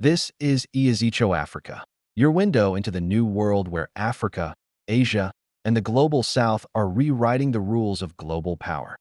This is Iazicho Africa, your window into the new world where Africa, Asia, and the global south are rewriting the rules of global power.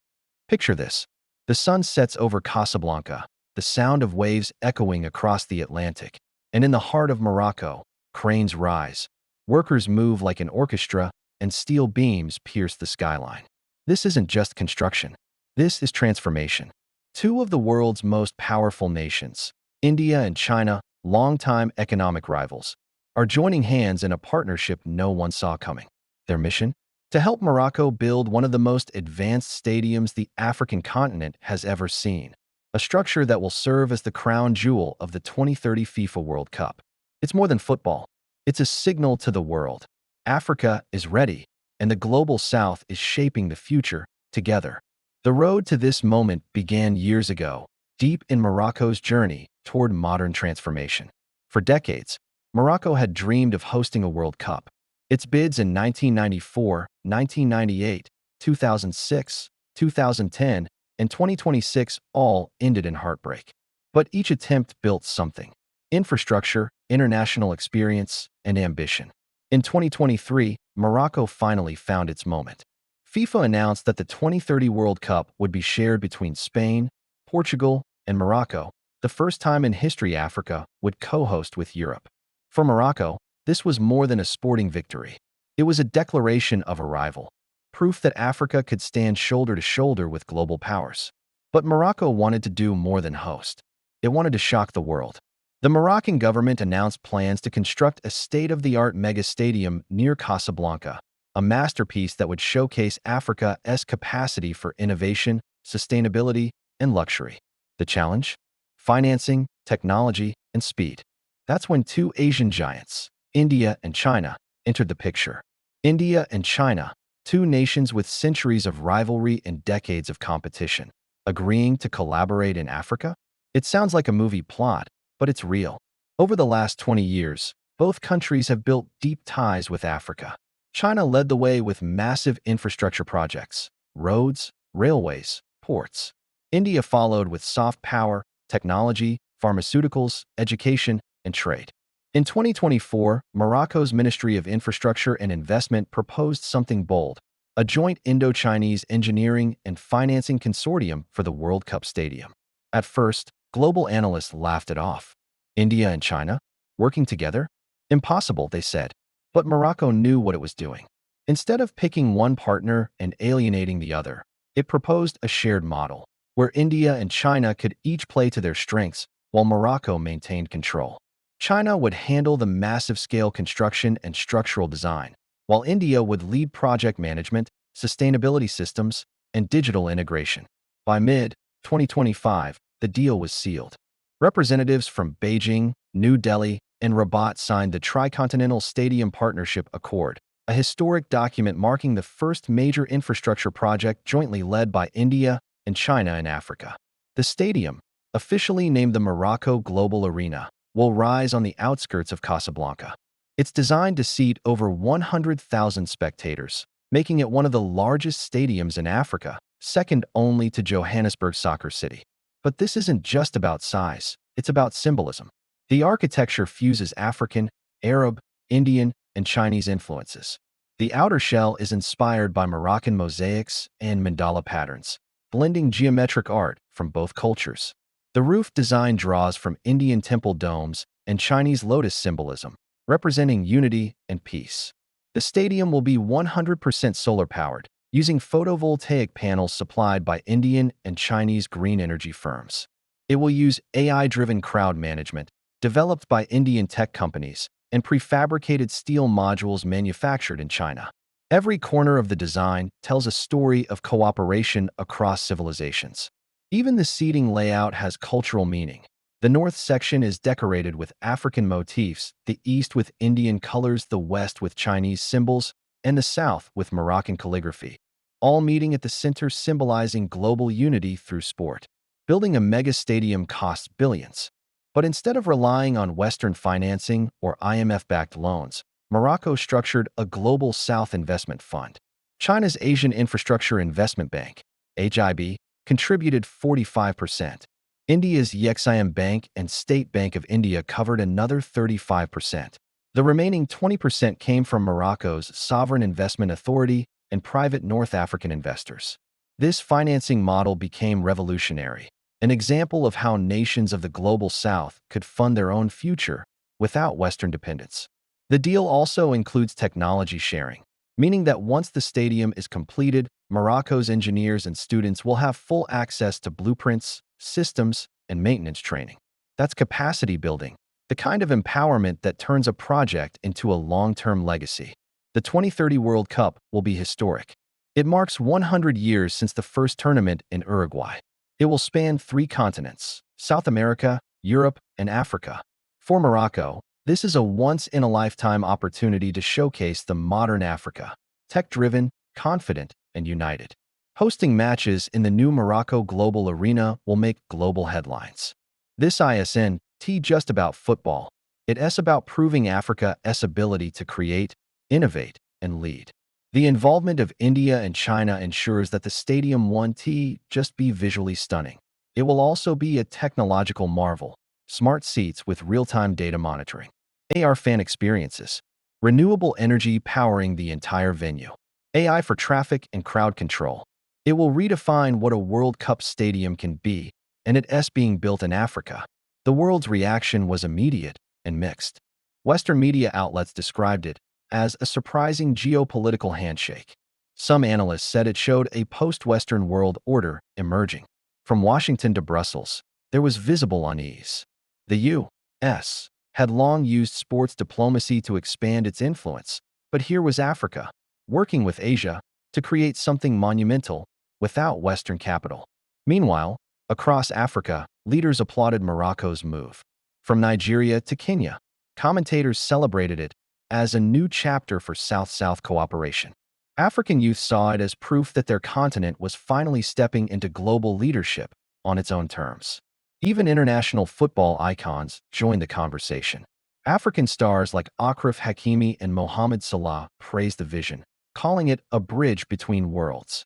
Picture this. The sun sets over Casablanca, the sound of waves echoing across the Atlantic, and in the heart of Morocco, cranes rise. Workers move like an orchestra, and steel beams pierce the skyline. This isn't just construction. This is transformation. Two of the world's most powerful nations, India and China, longtime economic rivals, are joining hands in a partnership no one saw coming. Their mission? To help Morocco build one of the most advanced stadiums the African continent has ever seen, a structure that will serve as the crown jewel of the 2030 FIFA World Cup. It's more than football. It's a signal to the world. Africa is ready, and the global south is shaping the future together. The road to this moment began years ago, deep in Morocco's journey toward modern transformation. For decades, Morocco had dreamed of hosting a World Cup. Its bids in 1994, 1998, 2006, 2010, and 2026 all ended in heartbreak. But each attempt built something: infrastructure, international experience, and ambition. In 2023, Morocco finally found its moment. FIFA announced that the 2030 World Cup would be shared between Spain, Portugal, and Morocco, the first time in history Africa would co-host with Europe. For Morocco, this was more than a sporting victory. It was a declaration of arrival, proof that Africa could stand shoulder to shoulder with global powers. But Morocco wanted to do more than host. It wanted to shock the world. The Moroccan government announced plans to construct a state-of-the-art mega stadium near Casablanca, a masterpiece that would showcase Africa's capacity for innovation, sustainability, and luxury. The challenge? Financing, technology, and speed. That's when two Asian giants, India and China, entered the picture. India and China, two nations with centuries of rivalry and decades of competition, agreeing to collaborate in Africa? It sounds like a movie plot, but it's real. Over the last 20 years, both countries have built deep ties with Africa. China led the way with massive infrastructure projects: roads, railways, ports. India followed with soft power, technology, pharmaceuticals, education, and trade. In 2024, Morocco's Ministry of Infrastructure and Investment proposed something bold: a joint Indo-Chinese engineering and financing consortium for the World Cup stadium. At first, global analysts laughed it off. India and China? Working together? Impossible, they said. But Morocco knew what it was doing. Instead of picking one partner and alienating the other, it proposed a shared model, where India and China could each play to their strengths while Morocco maintained control. China would handle the massive-scale construction and structural design, while India would lead project management, sustainability systems, and digital integration. By mid-2025, the deal was sealed. Representatives from Beijing, New Delhi, and Rabat signed the Tricontinental Stadium Partnership Accord, a historic document marking the first major infrastructure project jointly led by India and China in Africa. The stadium, officially named the Morocco Global Arena, will rise on the outskirts of Casablanca. It's designed to seat over 100,000 spectators, making it one of the largest stadiums in Africa, second only to Johannesburg Soccer City. But this isn't just about size, it's about symbolism. The architecture fuses African, Arab, Indian, and Chinese influences. The outer shell is inspired by Moroccan mosaics and mandala patterns, blending geometric art from both cultures. The roof design draws from Indian temple domes and Chinese lotus symbolism, representing unity and peace. The stadium will be 100% solar-powered, using photovoltaic panels supplied by Indian and Chinese green energy firms. It will use AI-driven crowd management, developed by Indian tech companies, and prefabricated steel modules manufactured in China. Every corner of the design tells a story of cooperation across civilizations. Even the seating layout has cultural meaning. The north section is decorated with African motifs, the east with Indian colors, the west with Chinese symbols, and the south with Moroccan calligraphy, all meeting at the center, symbolizing global unity through sport. Building a mega stadium costs billions. But instead of relying on Western financing or IMF-backed loans, Morocco structured a Global South Investment Fund. China's Asian Infrastructure Investment Bank, HIB, contributed 45%. India's Exim Bank and State Bank of India covered another 35%. The remaining 20% came from Morocco's Sovereign Investment Authority and private North African investors. This financing model became revolutionary, an example of how nations of the global south could fund their own future without Western dependence. The deal also includes technology sharing, meaning that once the stadium is completed, Morocco's engineers and students will have full access to blueprints, systems, and maintenance training. That's capacity building, the kind of empowerment that turns a project into a long-term legacy. The 2030 World Cup will be historic. It marks 100 years since the first tournament in Uruguay. It will span 3 continents: South America, Europe, and Africa. For Morocco, this is a once-in-a-lifetime opportunity to showcase the modern Africa, tech-driven, confident, and united. Hosting matches in the new Morocco Global Arena will make global headlines. This isn't just about football. It's about proving Africa's ability to create, innovate, and lead. The involvement of India and China ensures that the stadium won't just be visually stunning. It will also be a technological marvel: smart seats with real-time data monitoring, AR fan experiences, renewable energy powering the entire venue, AI for traffic and crowd control. It will redefine what a World Cup stadium can be, and it's being built in Africa. The world's reaction was immediate and mixed. Western media outlets described it as a surprising geopolitical handshake. Some analysts said it showed a post-Western world order emerging. From Washington to Brussels, there was visible unease. The U.S. had long used sports diplomacy to expand its influence, but here was Africa, working with Asia to create something monumental without Western capital. Meanwhile, across Africa, leaders applauded Morocco's move. From Nigeria to Kenya, commentators celebrated it as a new chapter for South-South cooperation. African youth saw it as proof that their continent was finally stepping into global leadership on its own terms. Even international football icons joined the conversation. African stars like Achraf Hakimi and Mohamed Salah praised the vision, calling it a bridge between worlds.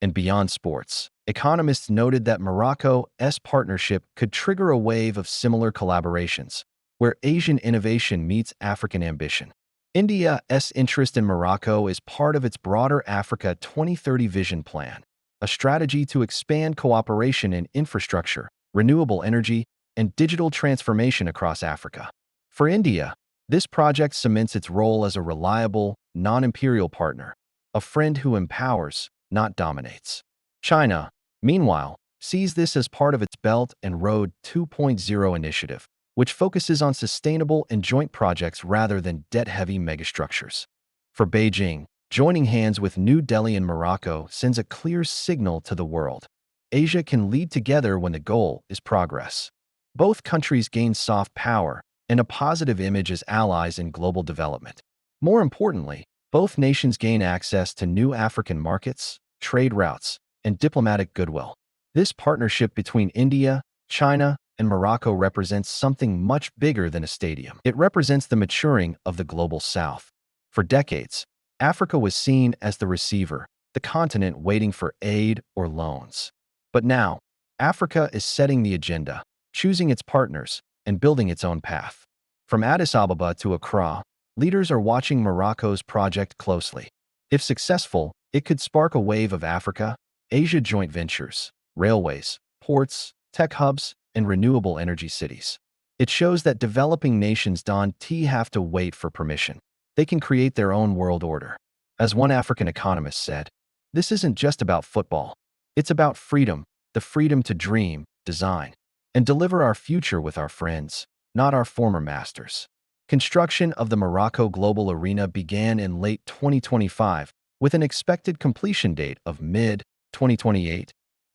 And beyond sports, economists noted that Morocco's partnership could trigger a wave of similar collaborations, where Asian innovation meets African ambition. India's interest in Morocco is part of its broader Africa 2030 vision plan, a strategy to expand cooperation in infrastructure, renewable energy, and digital transformation across Africa. For India, this project cements its role as a reliable, non-imperial partner, a friend who empowers, not dominates. China, meanwhile, sees this as part of its Belt and Road 2.0 initiative, which focuses on sustainable and joint projects rather than debt-heavy megastructures. For Beijing, joining hands with New Delhi and Morocco sends a clear signal to the world. Asia can lead together when the goal is progress. Both countries gain soft power and a positive image as allies in global development. More importantly, both nations gain access to new African markets, trade routes, and diplomatic goodwill. This partnership between India, China, and Morocco represents something much bigger than a stadium. It represents the maturing of the global south. For decades, Africa was seen as the receiver, the continent waiting for aid or loans. But now, Africa is setting the agenda, choosing its partners, and building its own path. From Addis Ababa to Accra, leaders are watching Morocco's project closely. If successful, it could spark a wave of Africa-Asia joint ventures, railways, ports, tech hubs, and renewable energy cities. It shows that developing nations don't have to wait for permission. They can create their own world order. As one African economist said, this isn't just about football. It's about freedom, the freedom to dream, design, and deliver our future with our friends, not our former masters. Construction of the Morocco Global Arena began in late 2025, with an expected completion date of mid-2028,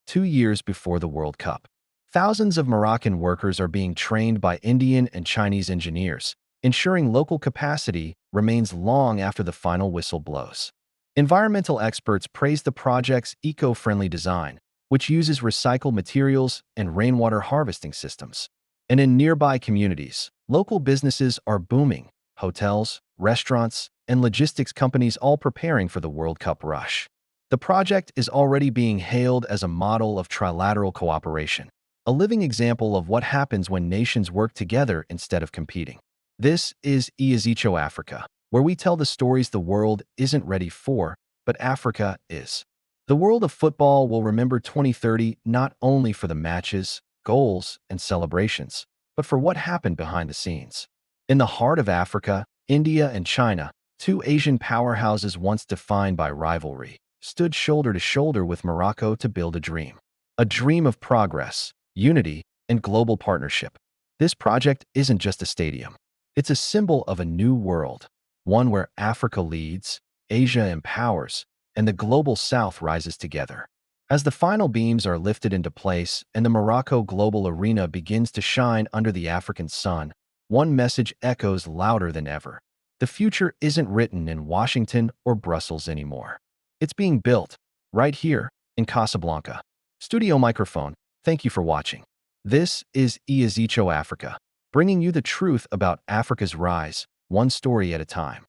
2 years before the World Cup. Thousands of Moroccan workers are being trained by Indian and Chinese engineers, ensuring local capacity remains long after the final whistle blows. Environmental experts praise the project's eco-friendly design, which uses recycled materials and rainwater harvesting systems. And in nearby communities, local businesses are booming: hotels, restaurants, and logistics companies all preparing for the World Cup rush. The project is already being hailed as a model of trilateral cooperation. a living example of what happens when nations work together instead of competing. This is Iazicho Africa, where we tell the stories the world isn't ready for, but Africa is. The world of football will remember 2030 not only for the matches, goals, and celebrations, but for what happened behind the scenes. In the heart of Africa, India and China, two Asian powerhouses once defined by rivalry, stood shoulder to shoulder with Morocco to build a dream. A dream of progress, unity, and global partnership. This project isn't just a stadium. It's a symbol of a new world, one where Africa leads, Asia empowers, and the global south rises together. As the final beams are lifted into place and the Morocco global arena begins to shine under the African sun, one message echoes louder than ever. The future isn't written in Washington or Brussels anymore. It's being built, right here, in Casablanca. Studio Microphone, thank you for watching. This is Iazicho Africa, bringing you the truth about Africa's rise, one story at a time.